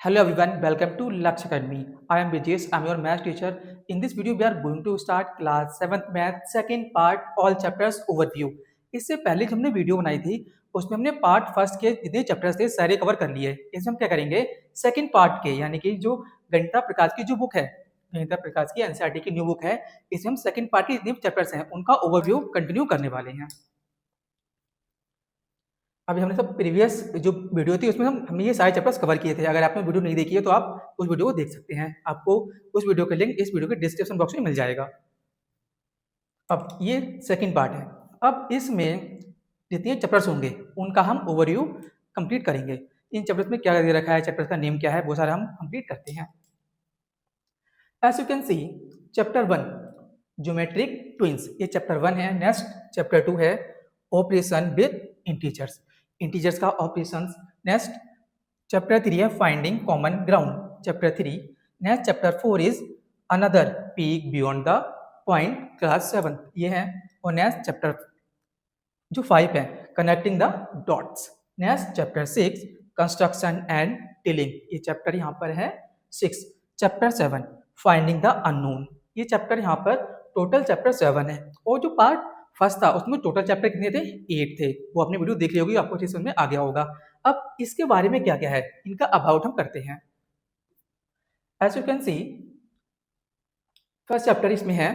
Hello everyone, welcome to Laksh Academy. I am Vijesh, I am your math teacher. In this video, we are going to start class 7th math second part all chapters overview. इससे पहले जो हमने video बनाई थी उसमें हमने part first के जितने चैप्टर्स थे सारे कवर कर लिए। इसमें हम क्या करेंगे सेकंड पार्ट के यानी कि जो गणिता प्रकाश की जो बुक है, गणिता प्रकाश की एनसीईआरटी की न्यू बुक है, इसमें हम सेकंड पार्ट के जितने चैप्टर्स हैं उनका ओवरव्यू कंटिन्यू करने वाले हैं। अभी हमने सब प्रीवियस जो वीडियो थी उसमें हमने ये सारे चैप्टर्स कवर किए थे। अगर आपने वीडियो नहीं देखी है तो आप उस वीडियो को देख सकते हैं। आपको उस वीडियो का लिंक इस वीडियो के डिस्क्रिप्शन बॉक्स में मिल जाएगा। अब ये सेकंड पार्ट है। अब इसमें जितने चैप्टर्स होंगे उनका हम ओवरव्यू कंप्लीट करेंगे। इन चैप्टर्स में क्या दे रखा है, चैप्टर्स का नेम क्या है, वो सारा हम कंप्लीट करते हैं। As you can see chapter 1 geometric twins, ये चैप्टर 1 है। नेक्स्ट चैप्टर 2 है ऑपरेशन विद इंटीजर्स, इंटीजर्स का ऑपरेशंस। नेक्स्ट चैप्टर 3 है finding common ground, chapter 3। Next chapter 4 is another peek beyond the point, class 7 ये है। और नेक्स्ट चैप्टर जो 5 है connecting the dots. Next chapter 6 construction and tiling, ये chapter यहाँ पर है 6। चैप्टर 7 फाइंडिंग द अननोन, ये चैप्टर यहाँ पर टोटल चैप्टर 7 है। और जो पार्ट फर्स्ट था उसमें टोटल चैप्टर कितने थे, 8 थे। वो आपने वीडियो देख ली होगी, आपको चीज समझ में आ गया होगा। अब इसके बारे में क्या क्या है इनका अबाउट हम करते हैं। As you can see first chapter इसमें है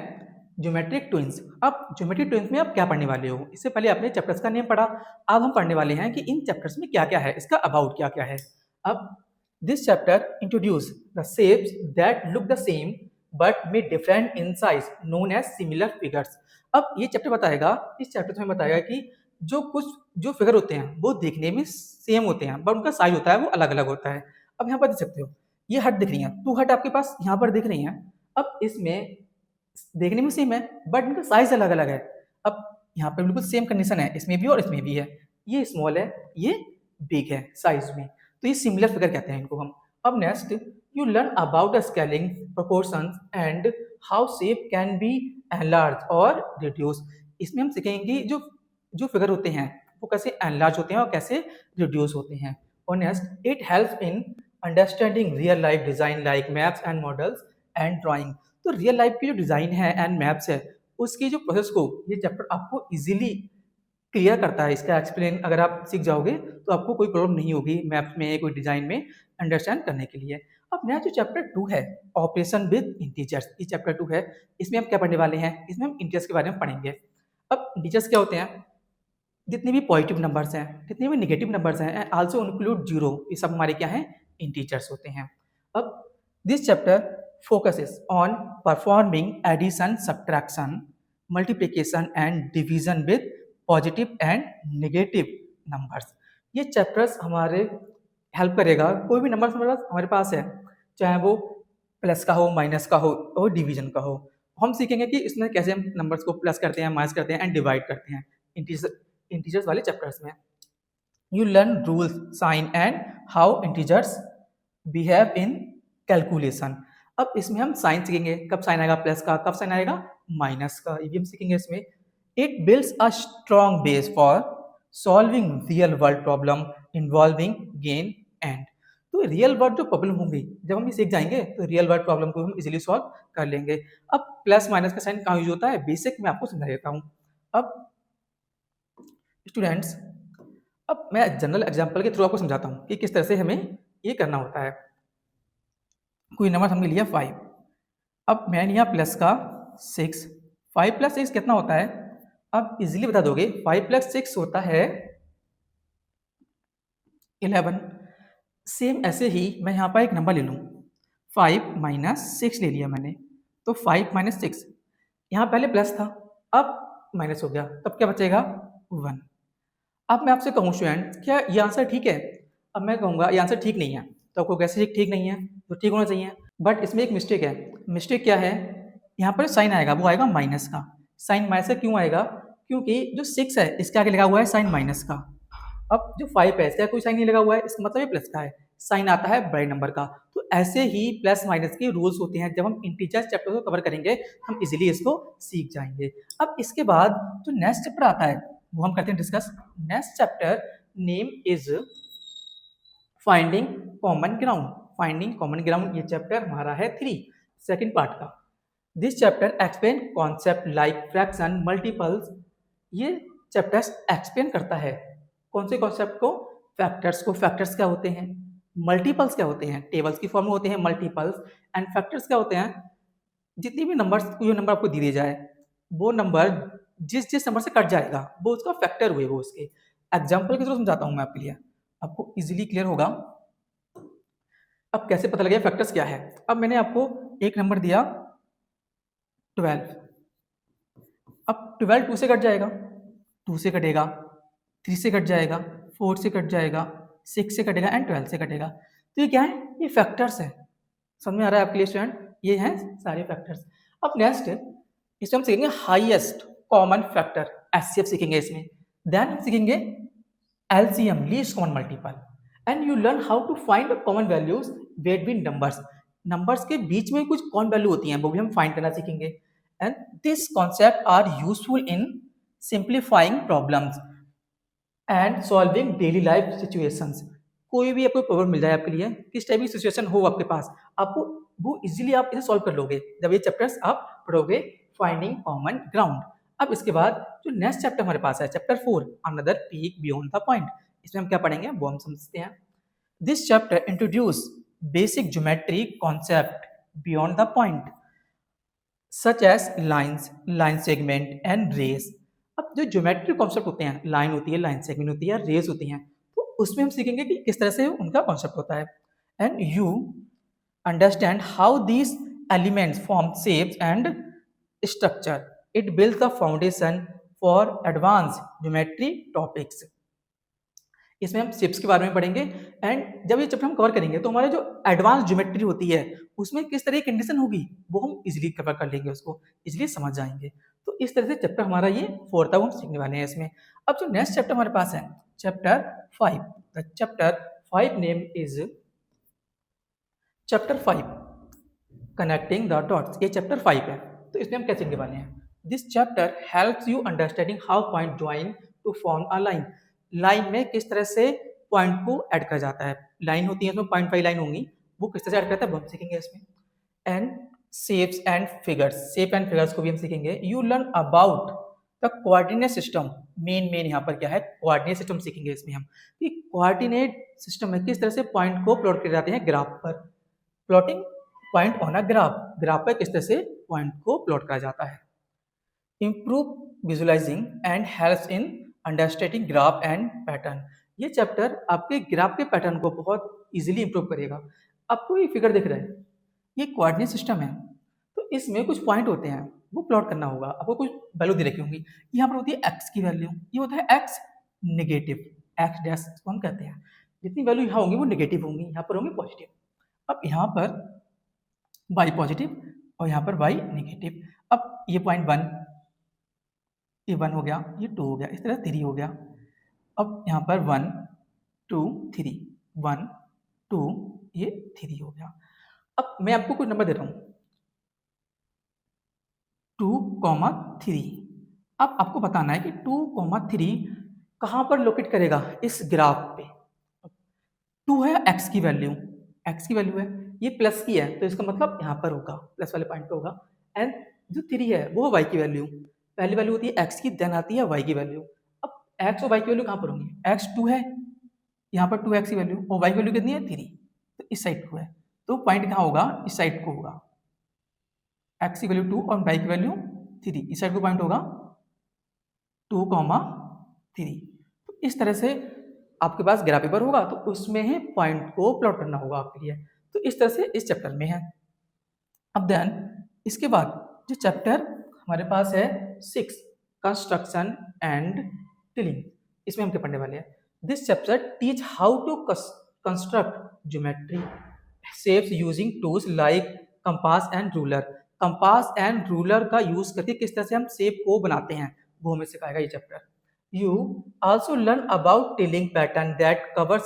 ज्योमेट्रिक ट्विंस। अब ज्योमेट्रिक ट्विंस में आप क्या पढ़ने वाले हो, इससे पहले आपने चैप्टर्स का नेम पढ़ा, अब हम पढ़ने वाले हैं कि इन चैप्टर्स में क्या क्या है, इसका अबाउट क्या क्या है। अब this chapter introduce the shapes that look the same but may different in size known as similar figures. अब ये चैप्टर बताएगा, इस चैप्टर में बताएगा कि जो फिगर होते हैं वो देखने में सेम होते हैं बट उनका साइज होता है वो अलग अलग होता है। अब यहाँ पर देख सकते हो ये हट दिख रही है, 2 हट आपके पास यहाँ पर दिख रही है। अब इसमें देखने में सेम है बट इनका साइज अलग अलग है। अब यहाँ पर बिल्कुल सेम कंडीशन है, इसमें भी और इसमें भी है। ये स्मॉल है, ये बिग है साइज में, तो ये सिमिलर फिगर कहते हैं इनको हम। अब next you learn about scaling proportions and how shape can be enlarge और रिड्यूस। इसमें हम सीखेंगे जो जो फिगर होते हैं वो कैसे एनलार्ज होते हैं और कैसे रिड्यूस होते हैं। और next it helps in understanding real life design like maps and models and drawing. तो रियल लाइफ की जो डिजाइन है एंड मैप्स है उसकी जो प्रोसेस को ये चैप्टर आपको इजीली क्लियर करता है। इसका एक्सप्लेन अगर आप सीख जाओगे तो आपको कोई प्रॉब्लम नहीं होगी मैप्स में कोई डिजाइन में अंडरस्टैंड करने के लिए। अब नया जो चैप्टर 2 है ऑपरेशन विद इंटीजर्स, ये चैप्टर 2 है। इसमें हम क्या पढ़ने वाले हैं, इसमें हम इंटीजर्स के बारे में पढ़ेंगे। अब इंटीजर्स क्या होते हैं, जितने भी पॉजिटिव नंबर्स हैं जितने भी नेगेटिव नंबर्स हैं एंड आल्सो इंक्लूड जीरो, ये सब हमारे क्या हैं, इंटीजर्स होते हैं। अब this chapter focuses on performing addition, subtraction, multiplication and division with positive and negative numbers। ये चैप्टर्स हमारे हेल्प करेगा, कोई भी नंबर हमारे पास है चाहे वो प्लस का हो, माइनस का हो और डिवीजन का हो, हम सीखेंगे कि इसमें कैसे हम नंबर्स को प्लस करते हैं, माइनस करते हैं एंड डिवाइड करते हैं इंटीजर्स वाले चैप्टर्स में। You learn rules, sign and how integers behave in calculation. अब इसमें हम साइन सीखेंगे, कब साइन आएगा प्लस का, कब साइन आएगा माइनस का, ये भी हम सीखेंगे इसमें। It builds a strong base for solving real world problem involving gain and. तो रियल वर्ल्ड जो प्रॉब्लम होंगी जब हम ये सीख जाएंगे तो रियल वर्ल्ड प्रॉब्लम को हम इजीली सॉल्व कर लेंगे। अब प्लस माइनस का साइन कहाँ यूज होता है, बेसिक मैं आपको समझा देता हूँ। अब स्टूडेंट्स अब मैं जनरल एग्जांपल के थ्रू आपको समझाता हूँ कि किस तरह से हमें ये करना होता है। कोई नंबर हमने लिया 5, अब मैंने लिया प्लस का 6, 5 प्लस 6 कितना होता है, अब इजीली बता दोगे 5 प्लस 6 होता है 11। सेम ऐसे ही मैं यहाँ पर एक नंबर ले लूँ 5 माइनस 6 ले लिया मैंने, तो 5 माइनस 6 यहाँ पहले प्लस था अब माइनस हो गया, तब क्या बचेगा 1। अब मैं आपसे कहूँ स्टूडेंट क्या ये आंसर ठीक है, अब मैं कहूँगा ये आंसर ठीक नहीं है, तो आपको कैसे ठीक नहीं है, तो ठीक होना चाहिए। बट इसमें एक मिस्टेक है, मिस्टेक क्या है, यहाँ पर साइन आएगा वो आएगा माइनस का। साइन माइनस का क्यों आएगा, क्योंकि जो 6 है इसके आगे लगा हुआ है साइन माइनस का। अब जो 5 है इसका कोई साइन नहीं लगा हुआ है, इसका मतलब ये प्लस का है, साइन आता है बड़े नंबर का। तो ऐसे ही प्लस माइनस के रूल्स होते हैं, जब हम इंटीजर्स चैप्टर को कवर करेंगे हम इजीली इसको सीख जाएंगे। अब इसके बाद जो नेक्स्ट चैप्टर आता है वो हम करते हैं discuss. Next chapter name is finding common ground. Finding common ground. ये चैप्टर हमारा है 3 सेकंड पार्ट का। This chapter explain concept like fraction, multiples. ये चैप्टर्स एक्सप्लेन करता है कौन से कॉन्सेप्ट को? फैक्टर्स को। फैक्टर्स क्या होते हैं, मल्टीपल्स क्या होते हैं, टेबल्स की फॉर्म में होते हैं मल्टीपल्स, एंड फैक्टर्स क्या होते हैं? जितनी भी नंबर्स, कोई नंबर आपको दे दिया जाए, वो नंबर जिस जिस नंबर से कट जाएगा वो उसका फैक्टर हुए। वो उसके एग्जाम्पल के थ्रू समझाता हूँ मैं आपके लिए, आपको इजीली क्लियर होगा। अब कैसे पता लगे फैक्टर्स क्या है? अब मैंने आपको एक नंबर दिया 12, अब 12 2 से कट जाएगा, 2 से कटेगा, 3 से कट जाएगा, 4 से कट जाएगा, 6 से कटेगा एंड 12 से कटेगा। तो ये क्या है? ये फैक्टर्स है। समझ में आ रहा है आपके लिए स्टूडेंट? ये हैं सारे फैक्टर्स। अब नेक्स्ट इसमें हम सीखेंगे हाईएस्ट कॉमन फैक्टर, एचसीएफ सीखेंगे इसमें। देन हम सीखेंगे LCM, least common multiple, and you learn how to find common values between numbers. Numbers के बीच में कुछ कॉमन वैल्यू होती हैं, वो भी हम फाइंड करना सीखेंगे। And this concept are useful in simplifying problems and solving daily life situations. कोई भी आपको प्रॉब्लम मिल जाए आपके लिए, किस टाइप की सिचुएशन हो आपके पास, आपको वो इजीली आप इसे सॉल्व कर लोगे जब ये चैप्टर्स आप पढ़ोगे, फाइंडिंग कॉमन ग्राउंड। अब इसके बाद जो नेक्स्ट चैप्टर हमारे पास है, chapter 4 another peek beyond the point. इसमें हम क्या पढ़ेंगे वो हम समझते हैं। This chapter introduce basic geometry concept beyond the point such as lines, line segment and rays. अब जो ज्योमेट्री कॉन्सेप्ट होते हैं, लाइन होती है, लाइन सेगमेंट होती है, रेस होती हैं, तो उसमें हम सीखेंगे कि किस तरह से उनका कॉन्सेप्ट होता है। And you understand how these elements form shapes and structure. It builds the foundation for advance geometry topics. इसमें हम शेप्स के बारे में पढ़ेंगे, एंड जब ये चैप्टर हम कवर करेंगे तो हमारे जो एडवांस ज्योमेट्री होती है उसमें किस तरह की कंडीशन होगी वो हम इजीली कवर कर लेंगे, उसको इजीली समझ जाएंगे। तो इस तरह से चैप्टर हमारा ये 4 था, वो हम सीखने वाले हैं इसमें। अब जो नेक्स्ट चैप्टर हमारे पास है, chapter 5। The chapter 5 name is chapter 5 connecting the dots. ये चैप्टर 5 है, तो इसमें हम क्या सीखने वाले हैं? This chapter helps you understanding how point join to form a line. Line में किस तरह से पॉइंट को ऐड करा जाता है। लाइन होती है उसमें 0.5 लाइन होंगी, वो किस तरह से ऐड करता है वो हम सीखेंगे इसमें। And shapes and figures, shape and figures को भी हम सीखेंगे। You learn about the coordinate system. Main यहाँ पर क्या है? कोऑर्डिनेट सिस्टम सीखेंगे इसमें हम कि कोऑर्डिनेट सिस्टम में किस तरह से पॉइंट को प्लॉट किए जाते हैं ग्राफ पर। Plotting point on a graph, graph पर किस तरह से पॉइंट को प्लॉट करा जाता है। Improve visualising and helps in understanding graph and pattern. ये चैप्टर आपके ग्राफ के पैटर्न को बहुत इजीली इंप्रूव करेगा। आपको ये फिगर दिख रहा है, ये कोऑर्डिनेट सिस्टम है, तो इसमें कुछ पॉइंट होते हैं वो प्लॉट करना होगा। आपको कुछ वैल्यू दे रखी होंगी, यहाँ पर होती है एक्स की वैल्यू, ये होता है एक्स नेगेटिव, एक्स डैश को हम कहते हैं। जितनी वैल्यू यहाँ होंगी वो नेगेटिव होंगी, यहाँ पर होंगी पॉजिटिव। अब यहाँ पर वाई पॉजिटिव और यहाँ पर वाई नेगेटिव। अब ये पॉइंट 1, ये 1 हो गया, ये 2 हो गया, इस तरह 3 हो गया। अब यहाँ पर 1 2 3, 1 2, ये 3 हो गया। अब मैं आपको कुछ नंबर दे रहा हूँ 2,3। अब आपको बताना है कि 2,3 कहाँ पर लोकेट करेगा इस ग्राफ पे। 2 है एक्स की वैल्यू, एक्स की वैल्यू है, ये प्लस की है तो इसका मतलब यहाँ पर होगा, प्लस वाले पॉइंट पे होगा। एंड जो 3 है वो वाई की वैल्यू, पहली वैल्यू होती है एक्स की, देन आती है वाई की वैल्यू। अब एक्स और वाई की वैल्यू कहाँ पर होंगी? एक्स 2 है, यहाँ पर 2x की वैल्यू, और वाई की वैल्यू कितनी है 3, तो इस साइड 2 है, तो पॉइंट कहाँ होगा? इस साइड को होगा। x की वैल्यू 2 और y की वैल्यू 3, इस साइड को पॉइंट होगा 2,3। तो इस तरह से आपके पास ग्राफ पेपर होगा तो उसमें ही पॉइंट को प्लॉट करना होगा आपके लिए। तो इस तरह से इस चैप्टर में है। अब देन इसके बाद जो चैप्टर हमारे पास है 6 कंस्ट्रक्शन एंड टिलिंग, इसमें हम क्या पढ़ने वाले हैं? This chapter teach how to construct geometry shapes using tools like compass and ruler. Compass and ruler का यूज करके किस तरह से हम शेप को बनाते हैं वो हमें सिखाएगा ये chapter. You also learn about tilling pattern that cover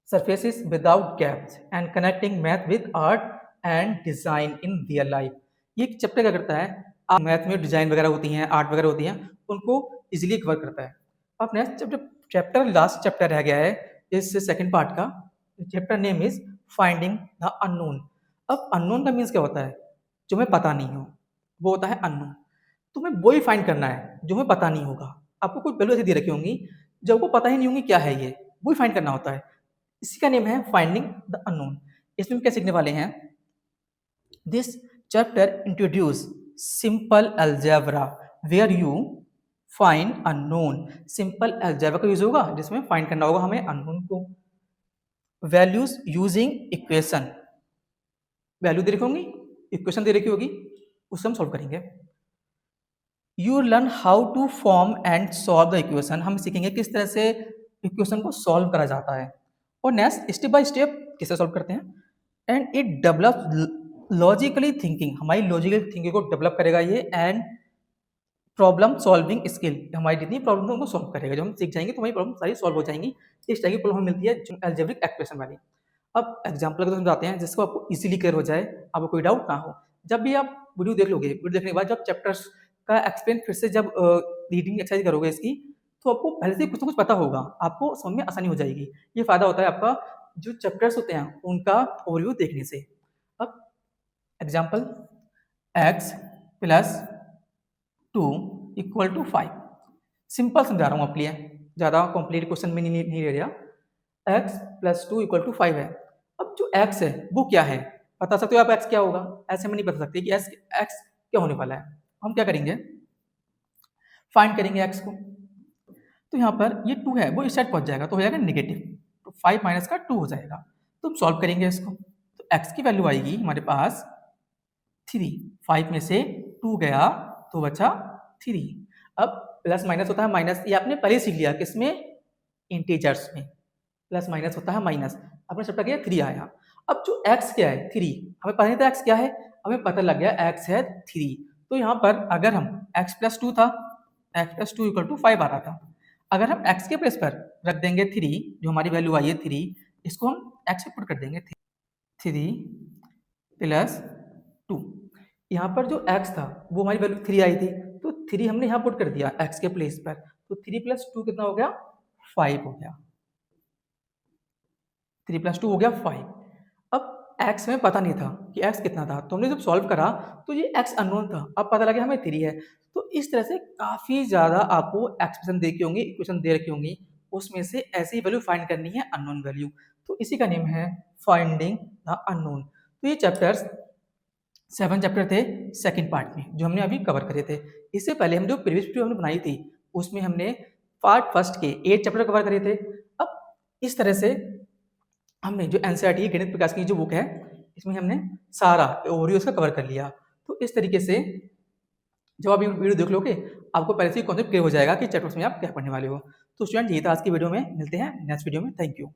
surfaces without gaps and connecting math with art and design in real life। ये चैप्टर क्या करता है? आप मैथ में डिजाइन वगैरह होती हैं, आर्ट वगैरह होती हैं, उनको इजीली कवर करता है। अब नेक्स्ट चैप्टर लास्ट चैप्टर रह गया है इस सेकंड पार्ट का, chapter name is finding the unknown. अब अननोन का मीन्स क्या होता है? जो हमें पता नहीं हो, वो होता है अननोन। तो हमें वही फाइंड करना है जो हमें पता नहीं होगा। आपको कुछ वैल्यू ऐसी दे रखी होंगी जो आपको पता ही नहीं होंगी क्या है ये, वही फाइंड करना होता है। इसी का नेम है फाइंडिंग द अननोन। इसमें हम क्या सीखने वाले हैं? This chapter introduce simple algebra where you find unknown. Simple algebra का यूज होगा जिसमें फाइंड करना होगा हमें अननोन को। वैल्यूज यूजिंग इक्वेशन, वैल्यू दे रखी होंगी, इक्वेशन दे रखी होगी, उससे हम सॉल्व करेंगे। You learn how to form and solve the equation. हम सीखेंगे किस तरह से इक्वेशन को सॉल्व करा जाता है और नेक्स्ट स्टेप बाय स्टेप कैसे सॉल्व करते हैं। And it develop logically thinking, हमारी लॉजिकल थिंकिंग को डेवलप करेगा ये। एंड प्रॉब्लम सॉल्विंग स्किल, हमारी जितनी प्रॉब्लम है उनको सॉल्व करेगा। जब हम सीख जाएंगे तो हमारी प्रॉब्लम सारी सॉल्व हो जाएंगी। इस टाइप की प्रॉब्लम हमें मिलती है अलजेब्रिक एक्सप्रेशन वाली। अब एग्जाम्पल को समझाते हैं जिसको आपको इजीली क्लियर हो जाए, आपको कोई डाउट ना हो। जब भी आप वीडियो देख लोगे, वीडियो देखने के बाद जब चैप्टर्स का एक्सप्लेन फिर से जब रीडिंग एक्सरसाइज करोगे इसकी, तो आपको पहले से कुछ ना कुछ पता होगा, आपको समझ में आसानी हो जाएगी। ये फायदा होता है आपका जो चैप्टर्स होते हैं उनका ओवरव्यू देखने से। अब example, x plus 2 equal to 5। Simple समझा रहा हूँ आपके लिए, ज़्यादा कॉम्प्लीट क्वेश्चन में नहीं ले रहा। x प्लस 2 इक्वल टू 5 है। अब जो x है वो क्या है बता सकते हो आप? x क्या होगा? ऐसे हम नहीं बता सकते कि x क्या होने वाला है। हम क्या करेंगे? फाइंड करेंगे x को। तो यहाँ पर ये 2 है वो इस साइड पहुंच जाएगा तो हो जाएगा नेगेटिव, तो 5 माइनस का 2 हो जाएगा। तो हम सॉल्व करेंगे इसको, तो x की वैल्यू आएगी हमारे पास 3। 5 में से 2 गया तो बचा 3। अब प्लस माइनस होता है माइनस, ये आपने पहले सीख लिया किसमें? इंटीजर्स में प्लस माइनस होता है माइनस। आपने सबका किया 3 आया। अब जो x क्या है? 3। हमें पता नहीं था x क्या है, हमें पता लग गया x है 3। तो यहाँ पर अगर हम x प्लस 2 था, x प्लस 2 इक्वल टू 5 आ रहा था। अगर हम x के प्लेस पर रख देंगे 3, जो हमारी वैल्यू आई है 3, इसको हम x पे पुट कर देंगे 3 प्लस 2। यहाँ पर जो x था वो हमारी वैल्यू 3 आई थी, तो 3 हमने यहाँ पुट कर दिया x के प्लेस पर, तो 3 प्लस 2 कितना हो गया? 5 हो गया। 3 प्लस 2 हो गया 5। अब x हमें पता नहीं था कि x कितना था, तो हमने जब सॉल्व करा तो ये x अननोन था। अब पता लगा हमें 3 है। तो इस तरह से काफ़ी ज़्यादा आपको एक्सप्रेशन दे रखी होंगी, इक्वेशन दे रखी होंगी, उसमें से ऐसी वैल्यू फाइंड करनी है अननोन वैल्यू। तो इसी का नेम है फाइंडिंग द अननोन। तो ये चैप्टर्स 7 चैप्टर थे सेकंड पार्ट में जो हमने अभी कवर करे थे। इससे पहले हम जो प्रीवियस वीडियो हमने बनाई थी उसमें हमने पार्ट फर्स्ट के 8 चैप्टर कवर करे थे। अब इस तरह से हमने जो एनसीईआरटी गणित प्रकाश की जो बुक है इसमें हमने सारा ओवरव्यू उसका कवर कर लिया। तो इस तरीके से जब आप ये वीडियो देख लोगे आपको पहले से ही कॉन्सेप्ट क्लियर हो जाएगा कि चैप्टर्स में आप क्या पढ़ने वाले हो। तो स्टूडेंट ये था आज की वीडियो में, मिलते हैं नेक्स्ट वीडियो में। Thank you.